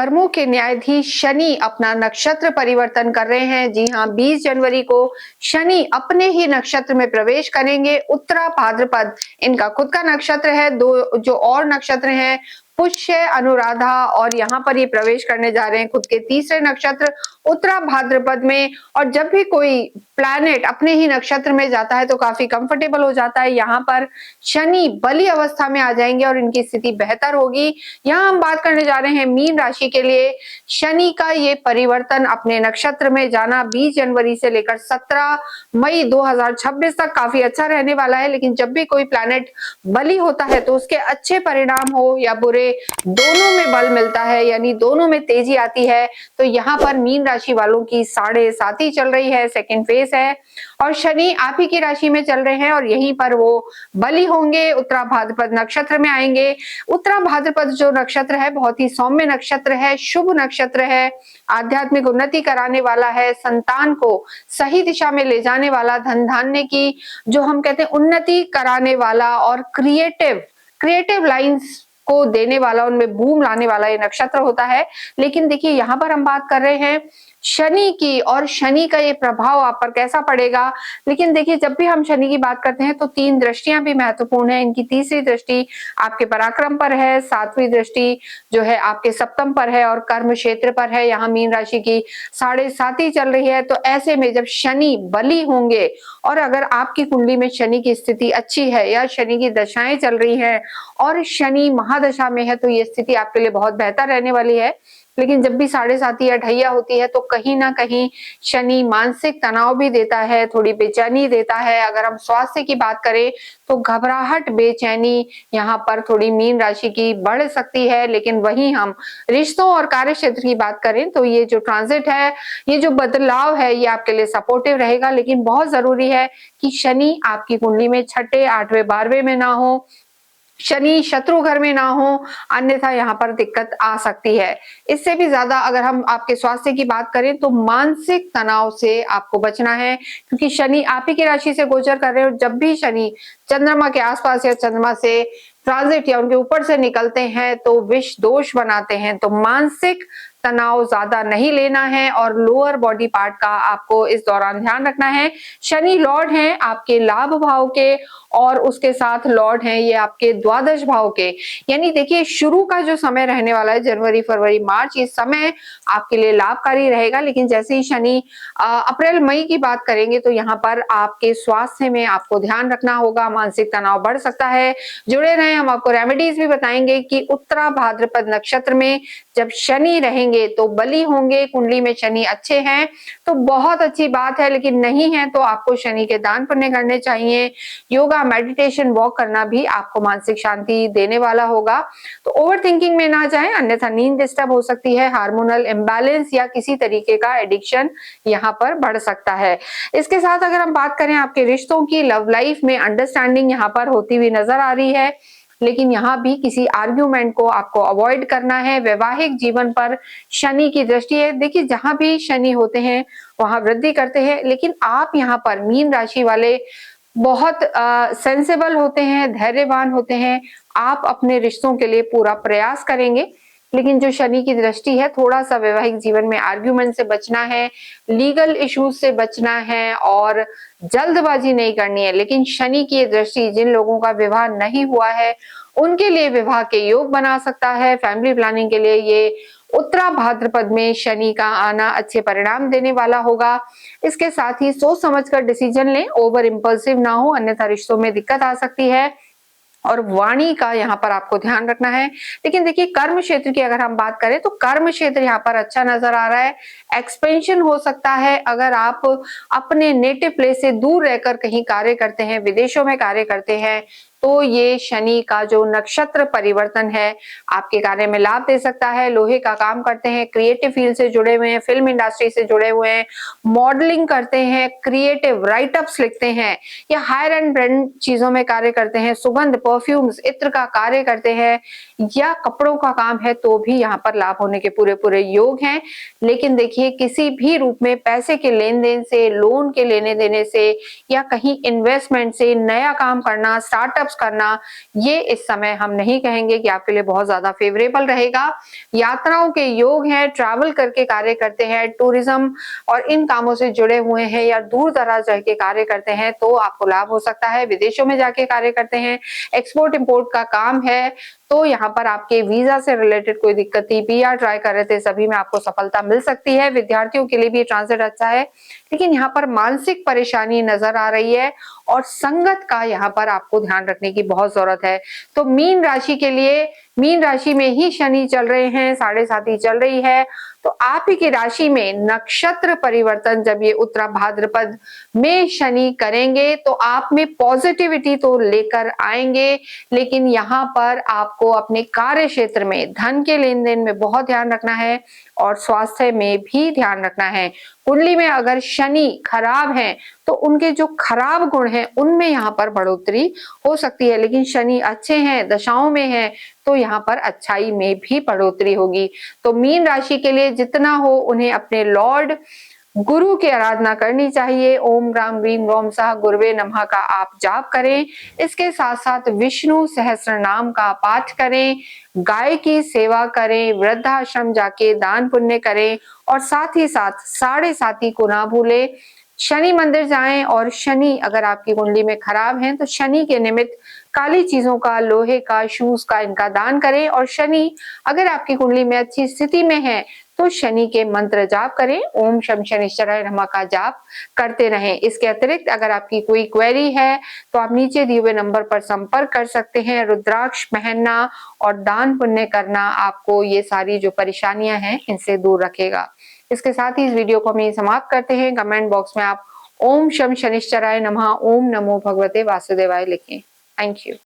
कर्मों के न्यायाधीश शनि अपना नक्षत्र परिवर्तन कर रहे हैं। जी हाँ, 20 जनवरी को शनि अपने ही नक्षत्र में प्रवेश करेंगे। उत्तरा भाद्रपद इनका खुद का नक्षत्र है। दो जो और नक्षत्र हैं पुष्य, अनुराधा, और यहाँ पर ये प्रवेश करने जा रहे हैं खुद के तीसरे नक्षत्र उत्तरा भाद्रपद में। और जब भी कोई प्लैनेट अपने ही नक्षत्र में जाता है तो काफी कंफर्टेबल हो जाता है। यहाँ पर शनि बली अवस्था में आ जाएंगे और इनकी स्थिति बेहतर होगी। यहाँ हम बात करने जा रहे हैं मीन राशि के लिए। शनि का ये परिवर्तन अपने नक्षत्र में जाना 20 जनवरी से लेकर 17 मई 2026 तक काफी अच्छा रहने वाला है। लेकिन जब भी कोई प्लैनेट बली होता है तो उसके अच्छे परिणाम हो या बुरे, दोनों में बल मिलता है, यानी दोनों में तेजी आती है। तो यहाँ पर मीन राशि वालों की 7.5 चल रही है, सेकेंड फेज है, और शनि आप ही की राशि में चल रहे हैं और यहीं पर वो बली होंगे। उत्तरा भाद्रपद नक्षत्र में आएंगे। उत्तरा भाद्रपद जो नक्षत्र है बहुत ही सौम्य नक्षत्र है, शुभ नक्षत्र है, आध्यात्मिक उन्नति कराने वाला है, संतान को सही दिशा में ले जाने वाला, धन धान्य की जो हम कहते हैं उन्नति कराने वाला और क्रिएटिव लाइंस को देने वाला, उनमें बूम लाने वाला ये नक्षत्र होता है। लेकिन देखिए यहाँ पर हम बात कर रहे हैं शनि की, और शनि का ये प्रभाव आप पर कैसा पड़ेगा। लेकिन देखिए जब भी हम शनि की बात करते हैं तो 3 दृष्टियां भी महत्वपूर्ण है। इनकी तीसरी दृष्टि आपके पराक्रम पर है, 7वीं दृष्टि जो है आपके सप्तम पर है और कर्म क्षेत्र पर है। यहाँ मीन राशि की 7.5 चल रही है। तो ऐसे में जब शनि बली होंगे और अगर आपकी कुंडली में शनि की स्थिति अच्छी है या शनि की दशाएं चल रही हैं और शनि महादशा में है तो ये स्थिति आपके लिए बहुत बेहतर रहने वाली है। लेकिन जब भी 7.5 या ढैया होती है तो कहीं ना कहीं शनि मानसिक तनाव भी देता है, थोड़ी बेचैनी देता है। अगर हम स्वास्थ्य की बात करें तो घबराहट, बेचैनी यहाँ पर थोड़ी मीन राशि की बढ़ सकती है। लेकिन वहीं हम रिश्तों और कार्य क्षेत्र की बात करें तो ये जो ट्रांजिट है, ये जो बदलाव है, ये आपके लिए सपोर्टिव रहेगा। लेकिन बहुत जरूरी है कि शनि आपकी कुंडली में 6ठे, 8वें, 12वें में ना हो, शनि शत्रु घर में ना हो, अन्यथा यहाँ पर दिक्कत आ सकती है। इससे भी ज्यादा अगर हम आपके स्वास्थ्य की बात करें तो मानसिक तनाव से आपको बचना है, क्योंकि शनि आप ही की राशि से गोचर कर रहे हो। जब भी शनि चंद्रमा के आसपास या चंद्रमा से ट्रांजिट या उनके ऊपर से निकलते हैं तो विष दोष बनाते हैं। तो मानसिक तनाव ज्यादा नहीं लेना है और लोअर बॉडी पार्ट का आपको इस दौरान ध्यान रखना है। शनि लॉर्ड हैं आपके लाभ भाव के और उसके साथ लॉर्ड हैं ये आपके द्वादश भाव के। यानी देखिए शुरू का जो समय रहने वाला है जनवरी, फरवरी, मार्च, ये समय आपके लिए लाभकारी रहेगा। लेकिन जैसे ही शनि अप्रैल, मई की बात करेंगे तो यहाँ पर आपके स्वास्थ्य में आपको ध्यान रखना होगा, मानसिक तनाव बढ़ सकता है। जुड़े रहें, हम आपको रेमेडीज भी बताएंगे कि उत्तरा भाद्रपद नक्षत्र में जब शनि रहेंगे तो बली होंगे। कुंडली में शनि अच्छे हैं तो बहुत अच्छी बात है, लेकिन नहीं है तो आपको शनि के दान पुण्य करने चाहिए। योगा, मेडिटेशन, वॉक करना भी आपको मानसिक शांति देने वाला होगा। तो ओवर थिंकिंग में ना जाएं, अन्यथा नींद डिस्टर्ब हो सकती है, हार्मोनल इम्बैलेंस या किसी तरीके का एडिक्शन यहाँ पर बढ़ सकता है। इसके साथ अगर हम बात करें आपके रिश्तों की, लव लाइफ में अंडरस्टैंडिंग यहाँ पर होती हुई नजर आ रही है। लेकिन यहाँ भी किसी आर्ग्यूमेंट को आपको अवॉइड करना है। वैवाहिक जीवन पर शनि की दृष्टि है। देखिए जहां भी शनि होते हैं वहां वृद्धि करते हैं, लेकिन आप यहाँ पर मीन राशि वाले बहुत सेंसेबल होते हैं, धैर्यवान होते हैं। आप अपने रिश्तों के लिए पूरा प्रयास करेंगे। लेकिन जो शनि की दृष्टि है, थोड़ा सा वैवाहिक जीवन में आर्ग्यूमेंट से बचना है, लीगल इश्यूज से बचना है और जल्दबाजी नहीं करनी है। लेकिन शनि की दृष्टि जिन लोगों का विवाह नहीं हुआ है उनके लिए विवाह के योग बना सकता है। फैमिली प्लानिंग के लिए ये उत्तरा भाद्रपद में शनि का आना अच्छे परिणाम देने वाला होगा। इसके साथ ही सोच समझकर डिसीजन लें, ओवर इंपल्सिव ना हो, अन्यथा रिश्तों में दिक्कत आ सकती है। और वाणी का यहाँ पर आपको ध्यान रखना है। लेकिन देखिए कर्म क्षेत्र की अगर हम बात करें तो कर्म क्षेत्र यहाँ पर अच्छा नजर आ रहा है। एक्सपेंशन हो सकता है अगर आप अपने नेटिव प्लेस से दूर रहकर कहीं कार्य करते हैं, विदेशों में कार्य करते हैं, तो ये शनि का जो नक्षत्र परिवर्तन है आपके कार्य में लाभ दे सकता है। लोहे का काम करते हैं, क्रिएटिव फील्ड से जुड़े हुए हैं, फिल्म इंडस्ट्री से जुड़े हुए हैं, मॉडलिंग करते हैं, क्रिएटिव राइटअप्स लिखते हैं या हायर एंड ब्रांड चीजों में कार्य करते हैं, सुगंध, परफ्यूम्स, इत्र का कार्य करते हैं या कपड़ों का काम है, तो भी यहाँ पर लाभ होने के पूरे पूरे योग हैं। लेकिन देखिए किसी भी रूप में पैसे के लेन देन से, लोन के लेने देने से या कहीं इन्वेस्टमेंट से, नया काम करना, स्टार्टअप पुशअप्स करना, ये इस समय हम नहीं कहेंगे कि आपके लिए बहुत ज्यादा फेवरेबल रहेगा। यात्राओं के योग हैं, ट्रैवल करके कार्य करते हैं, टूरिज्म और इन कामों से जुड़े हुए हैं या दूर दराज जाके कार्य करते हैं तो आपको लाभ हो सकता है। विदेशों में जाके कार्य करते हैं, एक्सपोर्ट इंपोर्ट का काम है तो यहाँ पर आपके वीजा से रिलेटेड कोई दिक्कत थी, पीआर ट्राई कर रहे थे, सभी में आपको सफलता मिल सकती है। विद्यार्थियों के लिए भी ट्रांजिट अच्छा है, लेकिन यहाँ पर मानसिक परेशानी नजर आ रही है और संगत का यहाँ पर आपको ध्यान रखने की बहुत जरूरत है। तो मीन राशि के लिए, मीन राशि में ही शनि चल रहे हैं, 7.5 चल रही है, तो आप ही की राशि में नक्षत्र परिवर्तन जब ये उत्तरा भाद्रपद में शनि करेंगे तो आप में पॉजिटिविटी तो लेकर आएंगे, लेकिन यहाँ पर आपको अपने कार्य क्षेत्र में धन के लेन देन में बहुत ध्यान रखना है और स्वास्थ्य में भी ध्यान रखना है। कुंडली में अगर शनि खराब है तो उनके जो खराब गुण हैं उनमें यहाँ पर बढ़ोतरी हो सकती है, लेकिन शनि अच्छे हैं, दशाओं में हैं, तो यहाँ पर अच्छाई में भी बढ़ोतरी होगी। तो मीन राशि के लिए जितना हो उन्हें अपने लॉर्ड गुरु की आराधना करनी चाहिए। ओम राम ह्रीम रोम सह गुरुवे नमः का आप जाप करें। इसके साथ साथ विष्णु सहस्त्र नाम का पाठ करें, गाय की सेवा करें, वृद्धाश्रम जाके दान पुण्य करें और साथ ही साथ 7.5 को ना भूले। शनि मंदिर जाएं और शनि अगर आपकी कुंडली में खराब है तो शनि के निमित्त काली चीजों का, लोहे का, शूज का इनका दान करें। और शनि अगर आपकी कुंडली में अच्छी स्थिति में है तो शनि के मंत्र जाप करें, ओम शम शनिश्चराय नमः का जाप करते रहें। इसके अतिरिक्त अगर आपकी कोई क्वेरी है तो आप नीचे दिए हुए नंबर पर संपर्क कर सकते हैं। रुद्राक्ष पहनना और दान पुण्य करना आपको ये सारी जो परेशानियां हैं इनसे दूर रखेगा। इसके साथ ही इस वीडियो को हम यही समाप्त करते हैं। कमेंट बॉक्स में आप ओम शम शनिश्चराय नमः, ओम नमो भगवते वासुदेवाय लिखें। Thank you.